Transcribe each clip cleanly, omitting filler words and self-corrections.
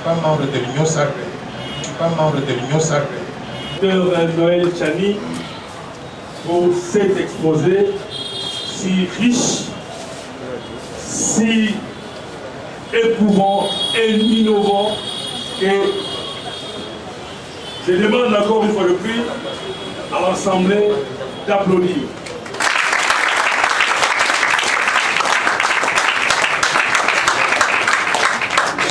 pas membre de l'Union sacrée. Je ne suis pas membre de l'Union sacrée. Noël Tchani, pour cet exposé si riche, si éprouvant et innovant, et je demande encore une fois de plus à l'Assemblée d'applaudir.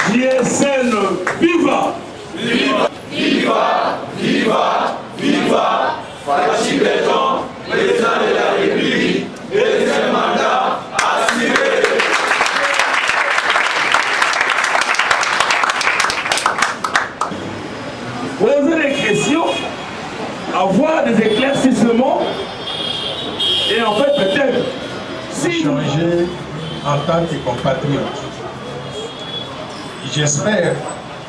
JSN, viva! Viva! Viva! Viva! Viva! Fachi Béton, président de la République, deuxième mandat assuré. Poser des questions, avoir des éclaircissements, et en fait peut-être si Changer en tant que compatriote. J'espère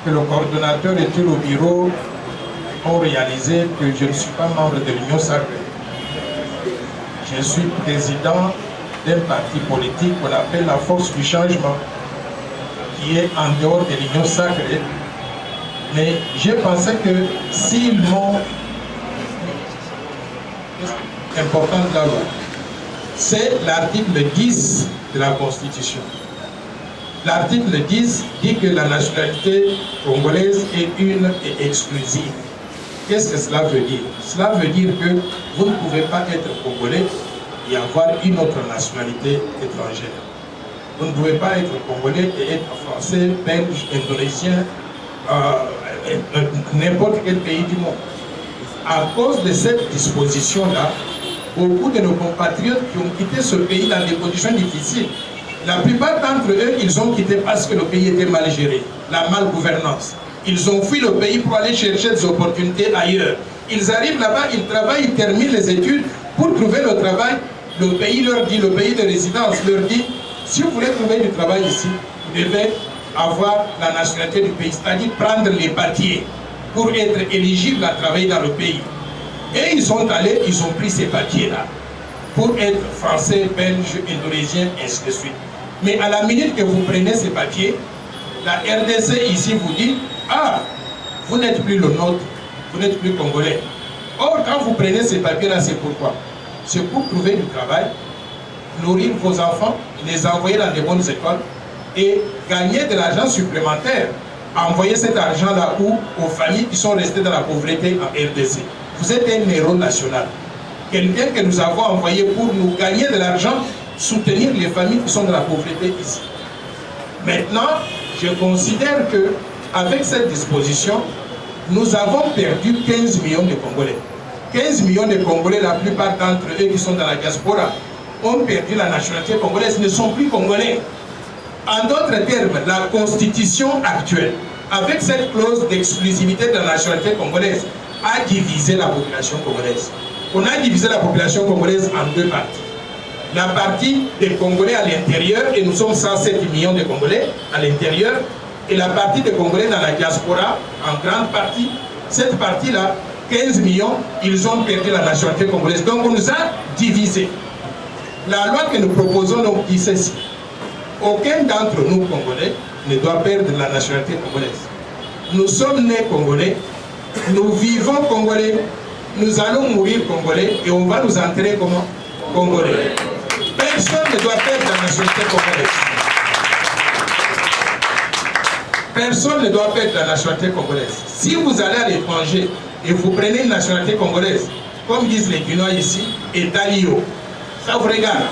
que le coordonnateur et tout le bureau ont réalisé que je ne suis pas membre de l'Union sacrée. Je suis président d'un parti politique qu'on appelle la Force du Changement, qui est en dehors de l'Union sacrée. Mais j'ai pensé que s'ils m'ont important de la loi, c'est l'article 10 de la Constitution. L'article 10 dit que la nationalité congolaise est une et exclusive. Qu'est-ce que cela veut dire? Cela veut dire que vous ne pouvez pas être congolais et avoir une autre nationalité étrangère. Vous ne pouvez pas être congolais et être français, belge, indonésien, n'importe quel pays du monde. À cause de cette disposition-là, beaucoup de nos compatriotes qui ont quitté ce pays dans des conditions difficiles, la plupart d'entre eux, ils ont quitté parce que le pays était mal géré, la malgouvernance. Ils ont fui le pays pour aller chercher des opportunités ailleurs. Ils arrivent là-bas, ils travaillent, ils terminent les études. Pour trouver le travail, le pays leur dit, le pays de résidence leur dit, si vous voulez trouver du travail ici, vous devez avoir la nationalité du pays, c'est-à-dire prendre les papiers pour être éligible à travailler dans le pays. Et ils sont allés, ils ont pris ces papiers-là pour être français, belge, indonésien, ainsi de suite. Mais à la minute que vous prenez ces papiers, la RDC ici vous dit, ah, vous n'êtes plus le nôtre, vous n'êtes plus congolais. Or, quand vous prenez ces papiers-là, c'est pourquoi? C'est pour trouver du travail, nourrir vos enfants, les envoyer dans des bonnes écoles et gagner de l'argent supplémentaire. Envoyer cet argent-là aux familles qui sont restées dans la pauvreté en RDC. Vous êtes un héros national. Quelqu'un que nous avons envoyé pour nous gagner de l'argent, soutenir les familles qui sont dans la pauvreté ici. Maintenant, je considère que avec cette disposition, nous avons perdu 15 millions de Congolais. 15 millions de Congolais, la plupart d'entre eux qui sont dans la diaspora, ont perdu la nationalité congolaise, ne sont plus Congolais. En d'autres termes, la constitution actuelle, avec cette clause d'exclusivité de la nationalité congolaise, a divisé la population congolaise. On a divisé la population congolaise en deux parties. La partie des Congolais à l'intérieur, et nous sommes 107 millions de Congolais à l'intérieur, et la partie des Congolais dans la diaspora, en grande partie, cette partie-là, 15 millions, ils ont perdu la nationalité congolaise. Donc on nous a divisés. La loi que nous proposons donc dit ceci. Aucun d'entre nous, Congolais, ne doit perdre la nationalité congolaise. Nous sommes nés Congolais, nous vivons Congolais, nous allons mourir Congolais et on va nous enterrer comment? Congolais. Personne ne doit perdre la nationalité congolaise. Personne ne doit perdre la nationalité congolaise. Si vous allez à l'étranger et vous prenez une nationalité congolaise, comme disent les Guinois ici, Etalio, ça vous regarde.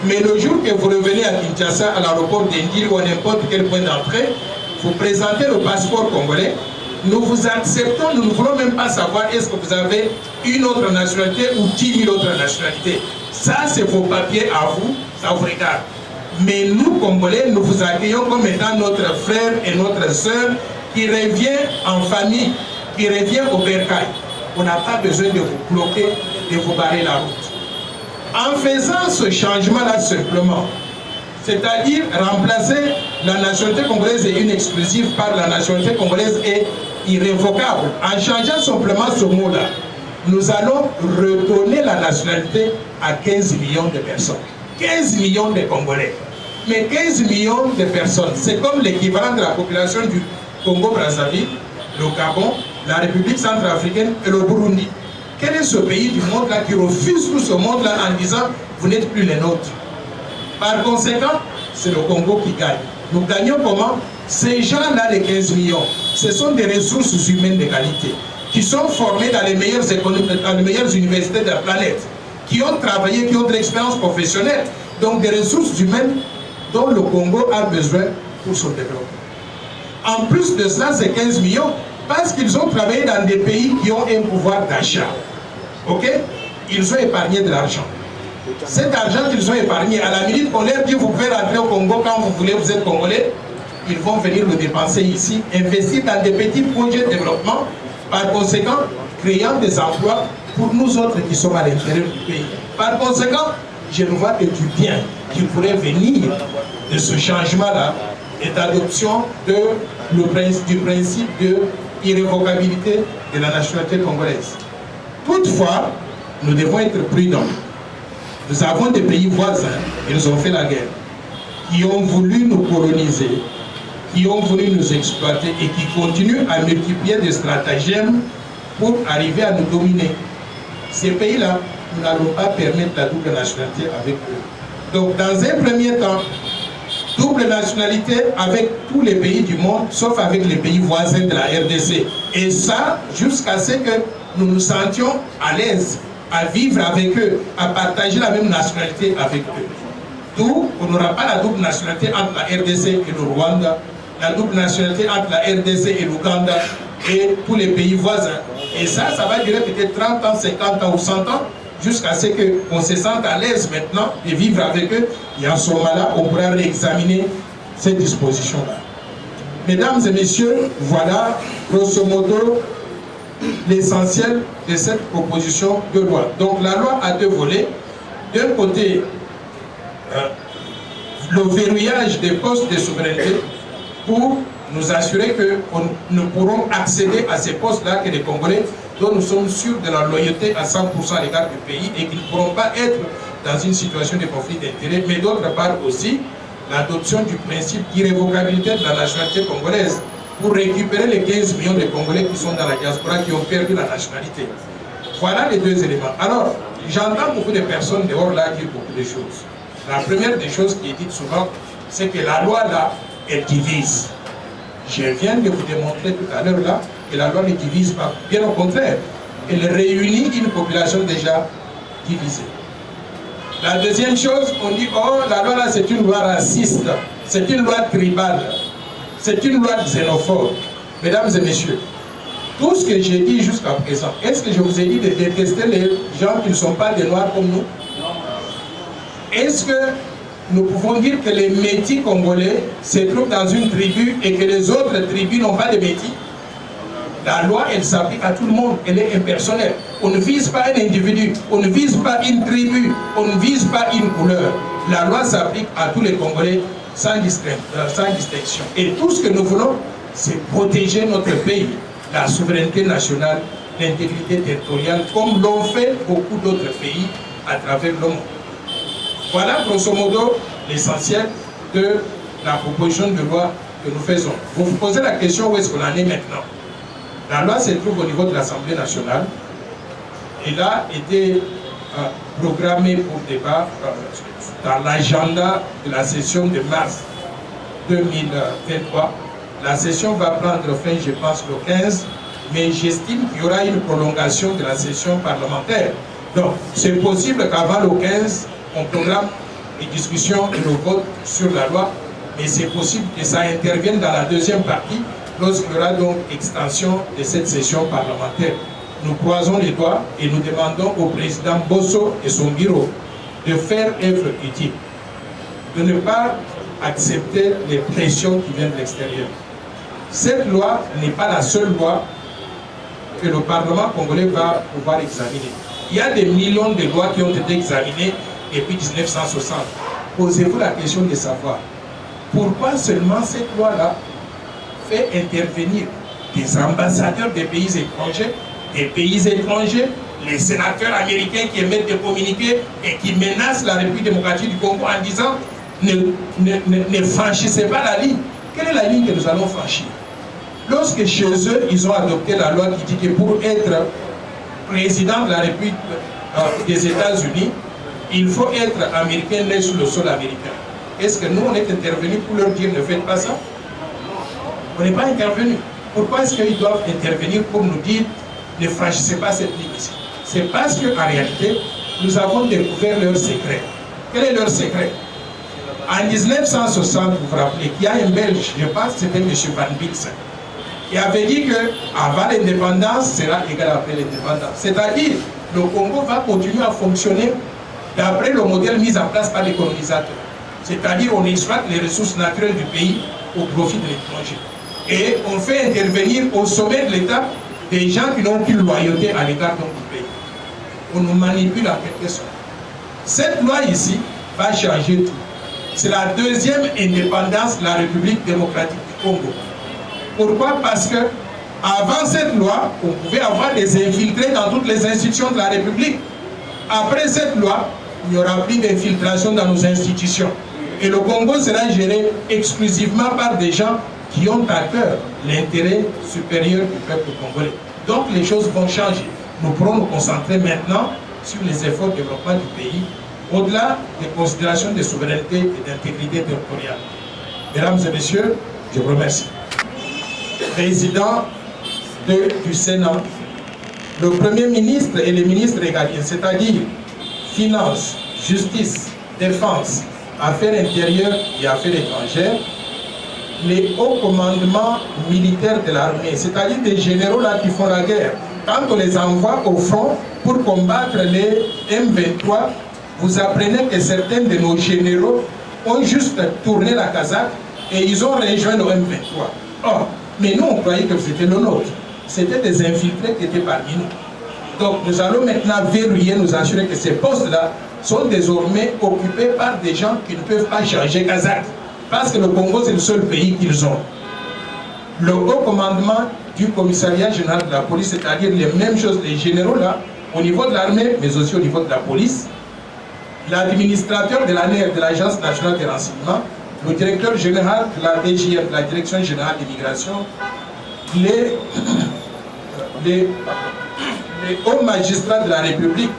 Mais le jour que vous revenez à Kinshasa, à l'aéroport d'Indil ou à n'importe quel point d'entrée, vous présentez le passeport congolais, nous vous acceptons, nous ne voulons même pas savoir est-ce que vous avez une autre nationalité ou 10 000 autres nationalités. Ça, c'est vos papiers à vous, ça vous regarde. Mais nous, Congolais, nous vous accueillons comme étant notre frère et notre sœur qui revient en famille, qui revient au bercail. On n'a pas besoin de vous bloquer, de vous barrer la route. En faisant ce changement-là simplement, c'est-à-dire remplacer la nationalité congolaise et une exclusive par la nationalité congolaise et irrévocable, en changeant simplement ce mot-là, nous allons redonner la nationalité à 15 millions de personnes. 15 millions de Congolais. Mais 15 millions de personnes, c'est comme l'équivalent de la population Congo-Brazzaville, le Gabon, la République centrafricaine et le Burundi. Quel est ce pays du monde-là qui refuse tout ce monde-là en disant « vous n'êtes plus les nôtres ». Par conséquent, c'est le Congo qui gagne. Nous gagnons comment? Ces gens-là, les 15 millions, ce sont des ressources humaines de qualité, qui sont formés dans les meilleures écoles, dans les meilleures universités de la planète, qui ont travaillé, qui ont de l'expérience professionnelle, donc des ressources humaines dont le Congo a besoin pour son développement. En plus de cela, ces 15 millions, parce qu'ils ont travaillé dans des pays qui ont un pouvoir d'achat, ok? Ils ont épargné de l'argent. Cet argent qu'ils ont épargné, à la minute qu'on leur dit vous pouvez rentrer au Congo quand vous voulez, vous êtes Congolais, ils vont venir le dépenser ici, investir dans des petits projets de développement, par conséquent, créant des emplois pour nous autres qui sommes à l'intérieur du pays. Par conséquent, je ne vois que du bien qui pourrait venir de ce changement-là et d'adoption du principe de irrévocabilité de la nationalité congolaise. Toutefois, nous devons être prudents. Nous avons des pays voisins, ils ont fait la guerre, qui ont voulu nous coloniser, qui ont voulu nous exploiter et qui continuent à multiplier des stratagèmes pour arriver à nous dominer. Ces pays-là, nous n'allons pas permettre la double nationalité avec eux. Donc, dans un premier temps, double nationalité avec tous les pays du monde, sauf avec les pays voisins de la RDC. Et ça, jusqu'à ce que nous nous sentions à l'aise à vivre avec eux, à partager la même nationalité avec eux. D'où on n'aura pas la double nationalité entre la RDC et le Rwanda, la double nationalité entre la RDC et l'Ouganda et tous les pays voisins. Et ça va durer peut-être 30 ans, 50 ans ou 100 ans, jusqu'à ce qu'on se sente à l'aise maintenant de vivre avec eux. Et en ce moment-là, on pourra réexaminer ces dispositions-là. Mesdames et messieurs, voilà, grosso modo, l'essentiel de cette proposition de loi. Donc la loi a deux volets. D'un côté, le verrouillage des postes de souveraineté pour nous assurer que nous pourrons accéder à ces postes-là que les Congolais, dont nous sommes sûrs de la loyauté à 100% à l'égard du pays et qu'ils ne pourront pas être dans une situation de conflit d'intérêts, mais d'autre part aussi l'adoption du principe d'irrévocabilité de la nationalité congolaise pour récupérer les 15 millions de Congolais qui sont dans la diaspora, qui ont perdu la nationalité. Voilà les deux éléments. Alors, j'entends beaucoup de personnes dehors là dire beaucoup de choses. La première des choses qui est dite souvent, c'est que la loi là, elle divise. Je viens de vous démontrer tout à l'heure là que la loi ne divise pas. Bien au contraire, elle réunit une population déjà divisée. La deuxième chose, on dit, oh, la loi là c'est une loi raciste, c'est une loi tribale. C'est une loi xénophobe. Mesdames et messieurs, tout ce que j'ai dit jusqu'à présent, est-ce que je vous ai dit de détester les gens qui ne sont pas des Noirs comme nous? Est-ce que nous pouvons dire que les Métis congolais se trouvent dans une tribu et que les autres tribus n'ont pas de Métis? La loi, elle s'applique à tout le monde, elle est impersonnelle. On ne vise pas un individu, on ne vise pas une tribu, on ne vise pas une couleur. La loi s'applique à tous les Congolais sans distinction. Et tout ce que nous voulons, c'est protéger notre pays, la souveraineté nationale, l'intégrité territoriale, comme l'ont fait beaucoup d'autres pays à travers le monde. Voilà grosso modo l'essentiel de la proposition de loi que nous faisons. Vous vous posez la question où est-ce qu'on en est maintenant. La loi se trouve au niveau de l'Assemblée nationale. Elle a été programmée pour débat dans l'agenda de la session de mars 2023. La session va prendre fin, je pense, le 15, mais j'estime qu'il y aura une prolongation de la session parlementaire. Donc, c'est possible qu'avant le 15, on programme les discussions et le vote sur la loi, mais c'est possible que ça intervienne dans la deuxième partie, lorsqu'il y aura donc extension de cette session parlementaire. Nous croisons les doigts et nous demandons au président Bosso et son bureau de faire œuvre utile, de ne pas accepter les pressions qui viennent de l'extérieur. Cette loi n'est pas la seule loi que le Parlement congolais va pouvoir examiner. Il y a des millions de lois qui ont été examinées depuis 1960. Posez-vous la question de savoir pourquoi seulement cette loi-là fait intervenir des ambassadeurs des pays étrangers, les sénateurs américains qui émettent des communiqués et qui menacent la République démocratique du Congo en disant ne franchissez pas la ligne. Quelle est la ligne que nous allons franchir? lorsque chez eux, ils ont adopté la loi qui dit que pour être président de la République des États-Unis, il faut être américain né sur le sol américain. Est-ce que nous, on est intervenu pour leur dire ne faites pas ça? On n'est pas intervenu. Pourquoi est-ce qu'ils doivent intervenir pour nous dire ne franchissez pas cette ligne ici? C'est parce qu'en réalité, nous avons découvert leur secret. Quel est leur secret? En 1960, vous vous rappelez qu'il y a un Belge, je pense que c'était M. Van Bilsen, qui avait dit qu'avant l'indépendance sera égal après l'indépendance. C'est-à-dire, le Congo va continuer à fonctionner d'après le modèle mis en place par les colonisateurs. C'est-à-dire, on exploite les ressources naturelles du pays au profit de l'étranger. Et on fait intervenir au sommet de l'État des gens qui n'ont aucune loyauté à l'égard du pays. On nous manipule en quelque sorte. Cette loi ici va changer tout. C'est la deuxième indépendance de la République démocratique du Congo. Pourquoi? Parce que avant cette loi, on pouvait avoir des infiltrés dans toutes les institutions de la République. Après cette loi, il n'y aura plus d'infiltration dans nos institutions. Et le Congo sera géré exclusivement par des gens qui ont à cœur l'intérêt supérieur du peuple congolais. Donc les choses vont changer. Nous pourrons nous concentrer maintenant sur les efforts de développement du pays, au-delà des considérations de souveraineté et d'intégrité territoriale. Mesdames et messieurs, je vous remercie. Président du Sénat, le Premier ministre et les ministres régaliens, c'est-à-dire Finances, Justice, Défense, Affaires intérieures et Affaires étrangères, les hauts commandements militaires de l'armée, c'est-à-dire des généraux là qui font la guerre, quand on les envoie au front pour combattre les M23, vous apprenez que certains de nos généraux ont juste tourné la casaque et ils ont rejoint le M23. Or, mais nous, on croyait que c'était le nôtre. C'était des infiltrés qui étaient parmi nous. Donc, nous allons maintenant verrouiller, nous assurer que ces postes-là sont désormais occupés par des gens qui ne peuvent pas changer casaque. Parce que le Congo, c'est le seul pays qu'ils ont. Le haut commandement du commissariat général de la police, c'est-à-dire les mêmes choses, les généraux là, au niveau de l'armée, mais aussi au niveau de la police, l'administrateur de l'ANR, de l'Agence nationale des renseignements, le directeur général de la DGM, de la Direction générale d'immigration, les hauts magistrats de la République,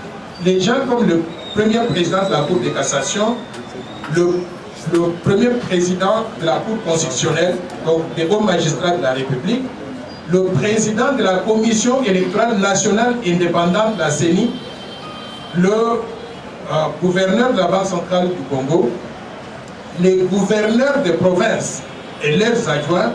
les gens comme le premier président de la Cour de cassation, le premier président de la Cour constitutionnelle, donc des hauts magistrats de la République, le président de la Commission électorale nationale indépendante de la CENI, le gouverneur de la Banque centrale du Congo, les gouverneurs des provinces et leurs adjoints,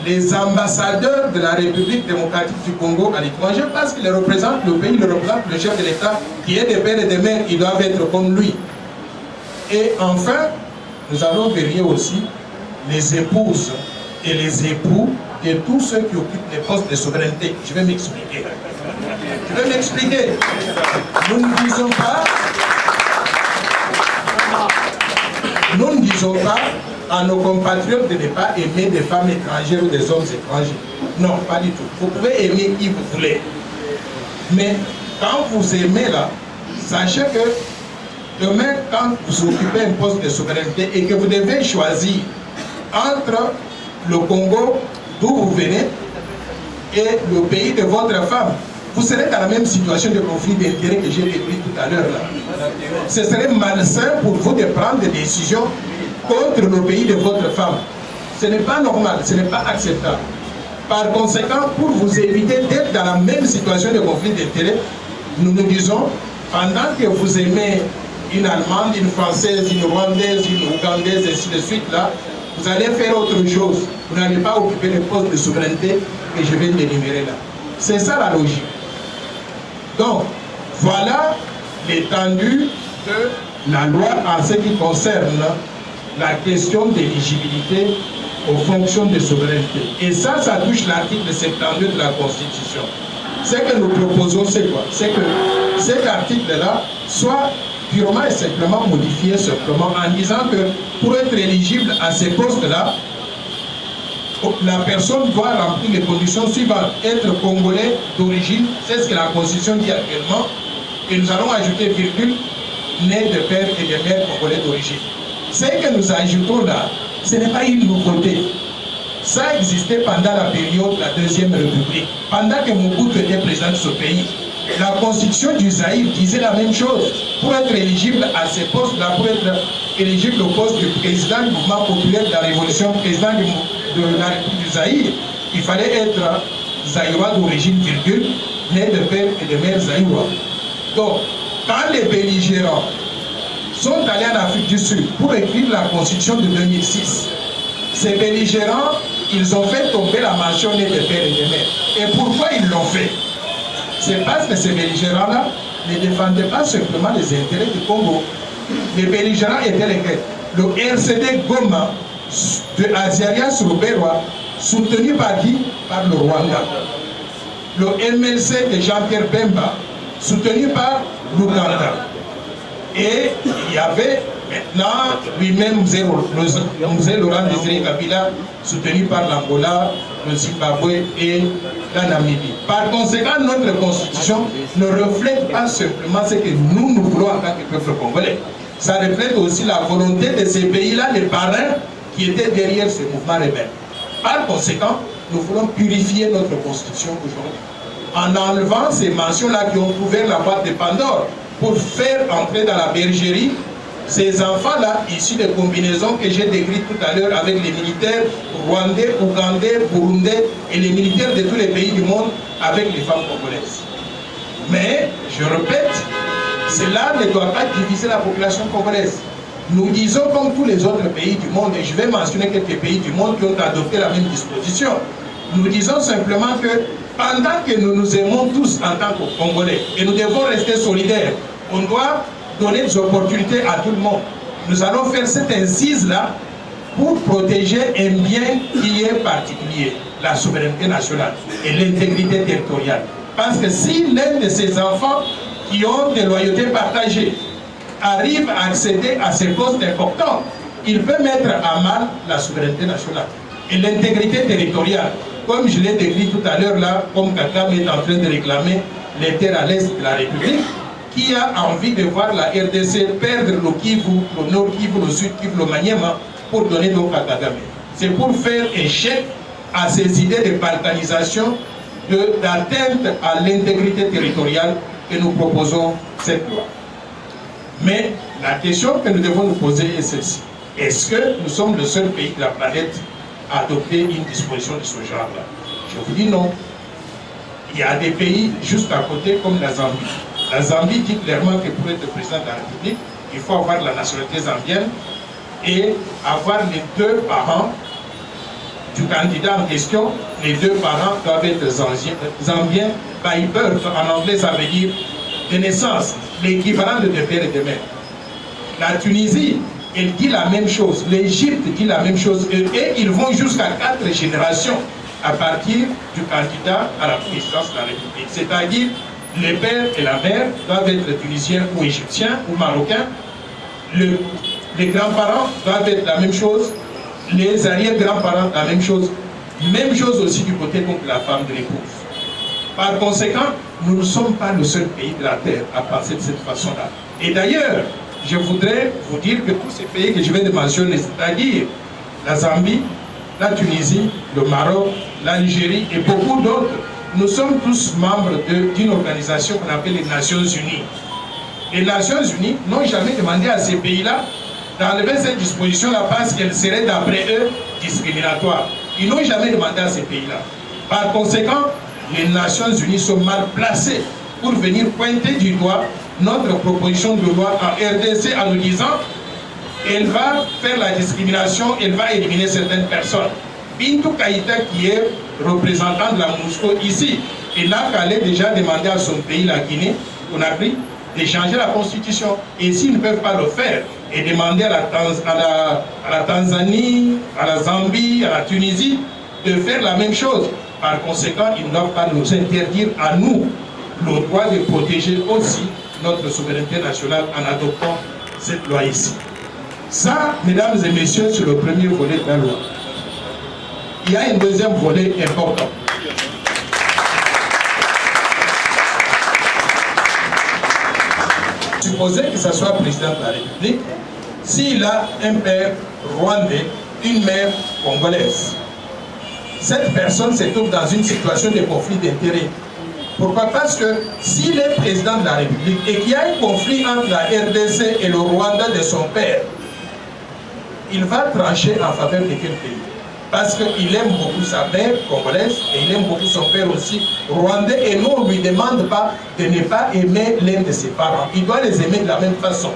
les ambassadeurs de la République démocratique du Congo à l'étranger, parce qu'ils représentent le pays, ils représentent le chef de l'État, qui est des pères et des mères, ils doivent être comme lui. Et enfin, nous allons vérifier aussi les épouses et les époux de tous ceux qui occupent les postes de souveraineté. Je vais m'expliquer. Nous ne disons pas à nos compatriotes de ne pas aimer des femmes étrangères ou des hommes étrangers. Non, pas du tout. Vous pouvez aimer qui vous voulez. Mais quand vous aimez là, sachez que demain, quand vous occupez un poste de souveraineté et que vous devez choisir entre le Congo, d'où vous venez, et le pays de votre femme, vous serez dans la même situation de conflit d'intérêts que j'ai décrit tout à l'heure. Ce serait malsain pour vous de prendre des décisions contre le pays de votre femme. Ce n'est pas normal, ce n'est pas acceptable. Par conséquent, pour vous éviter d'être dans la même situation de conflit d'intérêts, nous nous disons, pendant que vous aimez une Allemande, une Française, une Rwandaise, une Ougandaise, et ainsi de suite, là, vous allez faire autre chose. Vous n'allez pas occuper les postes de souveraineté que je viens d'énumérer là. C'est ça la logique. Donc, voilà l'étendue de la loi en ce qui concerne la question d'éligibilité aux fonctions de souveraineté. Et ça, ça touche l'article 72 de la Constitution. Ce que nous proposons, c'est quoi? C'est que cet article-là soit purement et simplement modifié simplement en disant que pour être éligible à ces postes-là, la personne doit remplir les conditions suivantes. Être congolais d'origine, c'est ce que la Constitution dit actuellement, et nous allons ajouter virgule, né de père et de mère congolais d'origine. Ce que nous ajoutons là, ce n'est pas une nouveauté. Ça existait pendant la période de la Deuxième République. Pendant que Mobutu était président de ce pays, la constitution du Zaïre disait la même chose. Pour être éligible à ces postes-là, pour être éligible au poste du président du mouvement populaire de la Révolution, président de la République du Zaïre, il fallait être zaïrois d'origine virgule, né de père et de mère zaïrois. Donc, quand les belligérants sont allés en Afrique du Sud pour écrire la constitution de 2006, ces belligérants, ils ont fait tomber la mention né de père et de mère. Et pourquoi ils l'ont fait? C'est parce que ces belligérants-là ne défendaient pas simplement les intérêts du Congo. Les belligérants étaient lesquels? Le RCD Goma de Azarias Ruberwa, soutenu par qui? Par le Rwanda. Le MLC de Jean-Pierre Bemba, soutenu par l'Ouganda. Et il y avait maintenant lui-même Mzee Laurent Désiré Kabila, soutenu par l'Angola, le Zimbabwe et la Namibie. Par conséquent, notre constitution ne reflète pas simplement ce que nous voulons en tant que peuple congolais. Ça reflète aussi la volonté de ces pays-là, les parrains qui étaient derrière ces mouvements rebelles. Par conséquent, nous voulons purifier notre constitution aujourd'hui en enlevant ces mentions-là qui ont ouvert la boîte de Pandore pour faire entrer dans la bergerie ces enfants-là issus des combinaisons que j'ai décrites tout à l'heure avec les militaires rwandais, ougandais, burundais et les militaires de tous les pays du monde avec les femmes congolaises. Mais, je répète, cela ne doit pas diviser la population congolaise. Nous disons comme tous les autres pays du monde, et je vais mentionner quelques pays du monde qui ont adopté la même disposition, nous disons simplement que pendant que nous nous aimons tous en tant que Congolais, et nous devons rester solidaires, on doit donner des opportunités à tout le monde. Nous allons faire cette incise-là pour protéger un bien qui est particulier, la souveraineté nationale et l'intégrité territoriale. Parce que si l'un de ces enfants qui ont des loyautés partagées arrive à accéder à ces postes importants, il peut mettre à mal la souveraineté nationale et l'intégrité territoriale. Comme je l'ai décrit tout à l'heure là, comme Kagame est en train de réclamer les terres à l'est de la République, qui a envie de voir la RDC perdre le Kivu, le Nord Kivu, le Sud Kivu, le Maniema, pour donner donc à Kagame. C'est pour faire échec à ces idées de balkanisation, d'atteinte à l'intégrité territoriale que nous proposons cette loi. Mais la question que nous devons nous poser est celle-ci. Est-ce que nous sommes le seul pays de la planète à adopter une disposition de ce genre-là? Je vous dis non. Il y a des pays juste à côté comme la Zambie. La Zambie dit clairement que pour être président de la République, il faut avoir la nationalité zambienne et avoir les deux parents du candidat en question. Les deux parents doivent être zambiens by birth. En anglais, ça veut dire de naissance, l'équivalent de père et de mère. La Tunisie, elle dit la même chose. L'Égypte dit la même chose. Et ils vont jusqu'à 4 générations à partir du candidat à la présidence de la République. C'est-à-dire, les pères et la mère doivent être tunisiens ou égyptiens ou marocains. Les grands-parents doivent être la même chose. Les arrière-grands-parents, la même chose. Même chose aussi du côté donc, de la femme de l'épouse. Par conséquent, nous ne sommes pas le seul pays de la Terre à penser de cette façon-là. Et d'ailleurs, je voudrais vous dire que tous ces pays que je viens de mentionner, c'est-à-dire la Zambie, la Tunisie, le Maroc, l'Algérie et beaucoup d'autres, nous sommes tous membres d'une organisation qu'on appelle les Nations Unies. Les Nations Unies n'ont jamais demandé à ces pays-là d'enlever cette disposition-là parce qu'elle serait d'après eux discriminatoire. Ils n'ont jamais demandé à ces pays-là. Par conséquent, les Nations Unies sont mal placées pour venir pointer du doigt notre proposition de loi en RDC en nous disant elle va faire la discrimination, elle va éliminer certaines personnes. Bintou Keïta, qui est représentant de la MONUSCO ici, et n'a qu'à aller déjà demander à son pays, la Guinée, Conakry, de changer la constitution. Et s'ils ne peuvent pas le faire, et demander à la Tanzanie, à la Zambie, à la Tunisie, de faire la même chose. Par conséquent, ils ne doivent pas nous interdire à nous le droit de protéger aussi notre souveraineté nationale en adoptant cette loi ici. Ça, mesdames et messieurs, c'est le premier volet de la loi. Il y a un deuxième volet important. Supposez que ce soit président de la République, s'il a un père rwandais, une mère congolaise, cette personne se trouve dans une situation de conflit d'intérêts. Pourquoi? Parce que s'il est président de la République et qu'il y a un conflit entre la RDC et le Rwanda de son père, il va trancher en faveur de quel pays? Parce qu'il aime beaucoup sa mère congolaise et il aime beaucoup son père aussi rwandais, et nous on ne lui demande pas de ne pas aimer l'un de ses parents. Il doit les aimer de la même façon.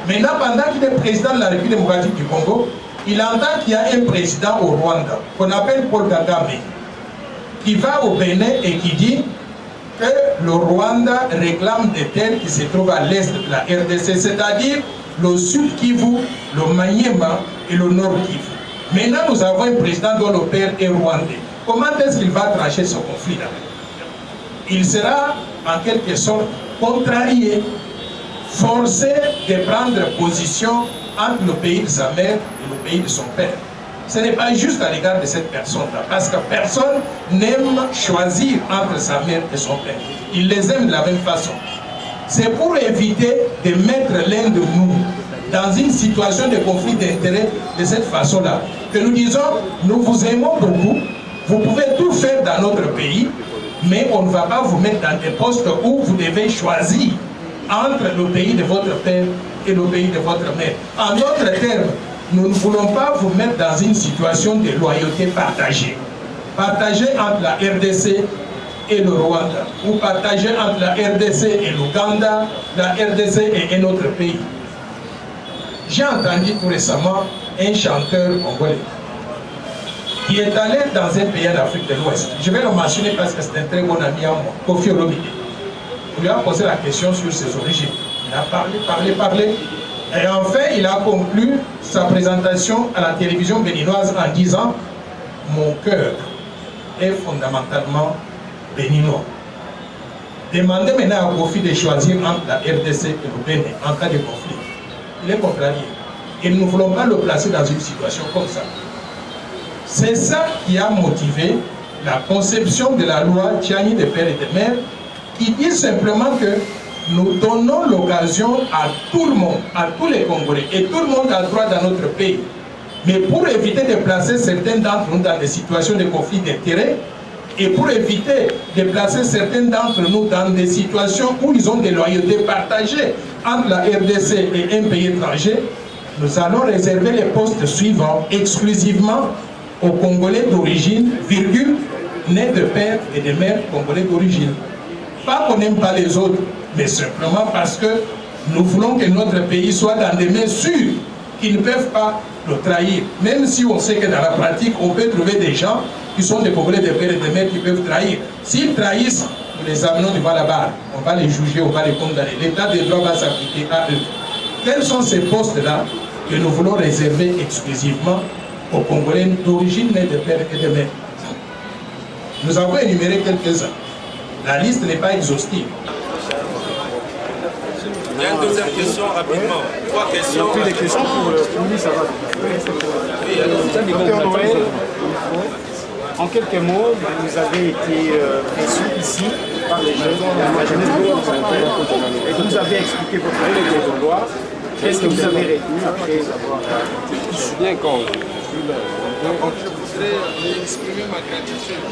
Maintenant, pendant qu'il est président de la République démocratique du Congo, il entend qu'il y a un président au Rwanda qu'on appelle Paul Kagame, qui va au Bénin et qui dit que le Rwanda réclame des terres qui se trouvent à l'est de la RDC, c'est-à-dire le sud Kivu, le Maniema et le nord Kivu. Maintenant, nous avons un président dont le père est rwandais. Comment est-ce qu'il va trancher ce conflit-là? Il sera en quelque sorte contrarié, forcé de prendre position entre le pays de sa mère et le pays de son père. Ce n'est pas juste à l'égard de cette personne-là, parce que personne n'aime choisir entre sa mère et son père. Il les aime de la même façon. C'est pour éviter de mettre l'un de nous dans une situation de conflit d'intérêts de cette façon-là, que nous disons, nous vous aimons beaucoup, vous pouvez tout faire dans notre pays, mais on ne va pas vous mettre dans des postes où vous devez choisir entre le pays de votre père et le pays de votre mère. En d'autres termes, nous ne voulons pas vous mettre dans une situation de loyauté partagée. Partagée entre la RDC et le Rwanda, ou partagée entre la RDC et l'Ouganda, la RDC et un autre pays. J'ai entendu tout récemment un chanteur congolais qui est allé dans un pays d'Afrique de l'Ouest. Je vais le mentionner parce que c'est un très bon ami à moi, Koffi Olomide. On lui a posé la question sur ses origines. Il a parlé. Et enfin, il a conclu sa présentation à la télévision béninoise en disant « Mon cœur est fondamentalement béninois ». Demandez maintenant à Koffi de choisir entre la RDC et le Bénin en cas de conflit. Il est contrarié. Et nous ne voulons pas le placer dans une situation comme ça. C'est ça qui a motivé la conception de la loi Tiani de père et de mère, qui dit simplement que nous donnons l'occasion à tout le monde, à tous les Congolais, et tout le monde a droit dans notre pays. Mais pour éviter de placer certains d'entre nous dans des situations de conflit d'intérêts, et pour éviter de placer certains d'entre nous dans des situations où ils ont des loyautés partagées entre la RDC et un pays étranger, nous allons réserver les postes suivants exclusivement aux Congolais d'origine, virgule, nés de père et de mère congolais d'origine. Pas qu'on n'aime pas les autres, mais simplement parce que nous voulons que notre pays soit dans des mains sûres qui ne peuvent pas le trahir. Même si on sait que dans la pratique, on peut trouver des gens qui sont des Congolais de père et de mère qui peuvent trahir. S'ils trahissent, nous les amenons devant la barre. On va les juger, on va les condamner. L'état de droit va s'appliquer à eux. Quels sont ces postes-là que nous voulons réserver exclusivement aux Congolais d'origine nés de père et de mère? Nous avons énuméré quelques-uns. La liste n'est pas exhaustive. Il y a une deuxième question rapidement. Trois questions. Il y a plus de questions pour lui, ça va. Docteur Noël, en quelques mots, vous avez été reçu ici par les jeunes, la jeunesse de et vous avez expliqué votre projet de loi. Qu'est-ce que vous avez retenu après avoir... Bien compris. Donc, je voudrais exprimer ma gratitude